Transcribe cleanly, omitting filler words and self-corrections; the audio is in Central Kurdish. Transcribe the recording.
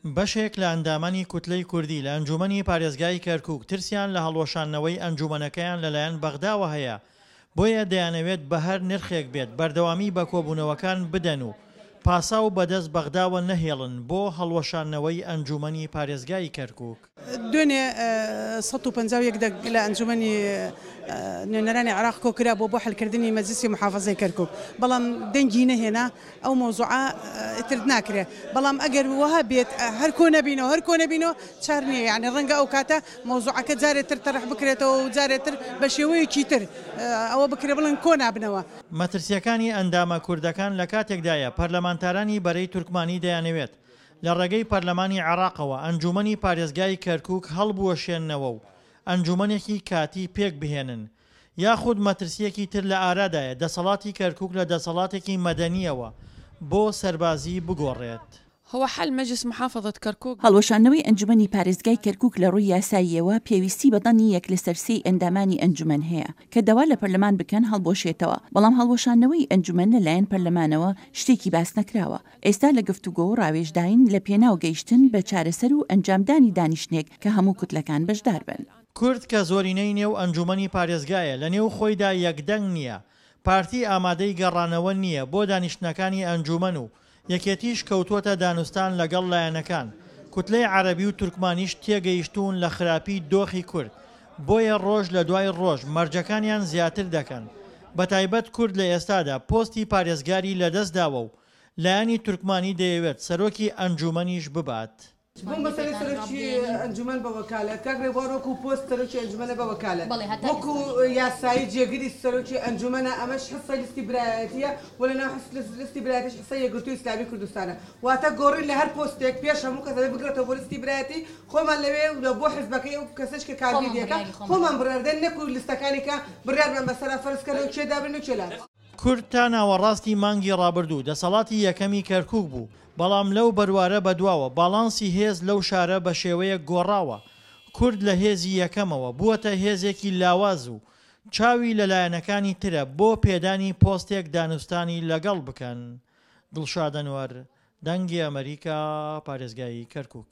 بەشێک لە ئەندامانی کوتلەی کوردی لە ئەنجومەنی پارێزگای کەرکووک ترسیان لە هەڵوەشاندنەوەی ئەنجومەنەکەیان لەلایەن بەغداوە هەیە، بۆیە دەیانەوێت بە هەر نرخێک بێت بەردەوامی بە کۆبوونەوەکان بدەن و پاسا و بەدەست بەغداوە نەهێڵن بۆ هەڵوەشاندنەوەی ئەنجومەنی پارێزگای کەرکووک. دوێنێ 151 لە ئەنجومەنی نوێنەرانی عێراق کۆکرا بۆ هەڵکردنی مەجلیسی محافەزەی کەرکووک، بەڵام دەنگی نەهێنا ئەو مۆزوعە ئیتر ناکرێ، بەڵام ئەگەر وەها بێت هەر کۆ نەبینەوە چار نییە، یعنی ڕەنگە ئەو کاتە مۆزوعەکە جارێتتر تەرەح بکرێتەوە و جارێتتر بە شێوەیەکی تر ئەوە بکرێ بڵن کۆ نابنەوە. مەترسیەکانی ئەندامە کوردەکان لە کاتێکدایە پەرلەمانتارانی بەرەی تورکمانی دەیانەوێت لە ڕێگەی پەرلەمانی عێراقەوە ئەنجومەنی پارێزگای کەرکووک هەڵبوەشێننەوە و ئەنجومەنێکی کاتی پێک بهێنن، یاخود مەترسیەکی تر لە ئارادایە دەسەڵاتی کەرکووک لە دەسەڵاتێکی مەدەنیەوە بۆ سەربازی بگۆڕێت. هو حل مجلس محافظة كركوك. هەڵوەشاندنەوەی ئەنجومەنی پارێزگای کەرکووک لە ڕووی یاساییەوە پێویستی بەدەنی یەک لەسەر سێی ئەندامانی ئەنجومەن هەیە کە دەوا لە پەرلەمان بکەن هەڵبۆشێتەوە، بەڵام هەڵوەشاندنەوەی ئەنجومەن لەلایەن پەرلەمانەوە شتێکی باس نەکراوە. ئێستا لە گفتوگۆ و ڕاوێژداین لە پێناو گەیشتن بە چارەسەر و ئەنجامدانی دانیشتێک کە هەموو کوتلەکان بەشدار بن. کورد کە زۆرینەی نێو ئەنجومەنی پارێزگایە لە نێو خۆیدا یەکدەنگ نییە، پارتی ئامادەی گەڕانەوە نییە بۆ دانیشتنەکانی ئەنجومەن و یەکێتیش کەوتووەتە دانوستان لەگەڵ لایەنەکان. کوتلەی عەرەبی و تورکمانیش تێگەیشتوون لە خراپی دۆخی کورد، بۆیە ڕۆژ لە دوای ڕۆژ مەرجەکانیان زیاتر دەکەن. بەتایبەت کورد لە ئێستادا پۆستی پارێزگاری لەدەستداوە و لایەنی تورکمانی دەیەوێت سەرۆکی ئەنجومەنیش ببات. بۆ مەسەلەی سەرۆکی ئەنجومەن بە وەکالەت کاکرێ بۆ وەکو پۆست سەرۆکی ئەنجومەنە بە وەکالەت وەکو یاسایی جێگیری سەرۆکی ئەنجومەنە ئەمەش حسە لیستی برایەتیە و لەناو لیستی برایەتیش حسە یەکگرتووی ئیسلامی کوردستانە، واتە گۆڕین لە هەر پۆستێک پێش هەموو کەسە بگرێتەوە بۆ لیستی برایەتی خۆمان لەوێ بۆ حیزبەکەی ئەو کەسەش کە کاردێکە خۆمان بڕاردەن نەکو لیستەکانی کە بڕیارمان بەسەرا فەرزکەرەوە کێدا بن و کێلا. کورد تا ناوەڕاستی مانگی ڕابردوو دەسەڵاتی یەکەمی کەرکووک بوو، بەڵام لەو بەروارە بەدواوە باڵانسی هێز لەو شارە بە شێوەیە گۆڕاوە. کورد لە هێزی یەکەمەوە بووەتە هێزێکی لاواز و چاوی لەلایەنەکانی ترە بۆ پێدانی پۆستێک دانوستانی لەگەڵ بکەن. دڵشاد ئەنوەر، دەنگی ئەمریکا، پارێزگای کەرکووک.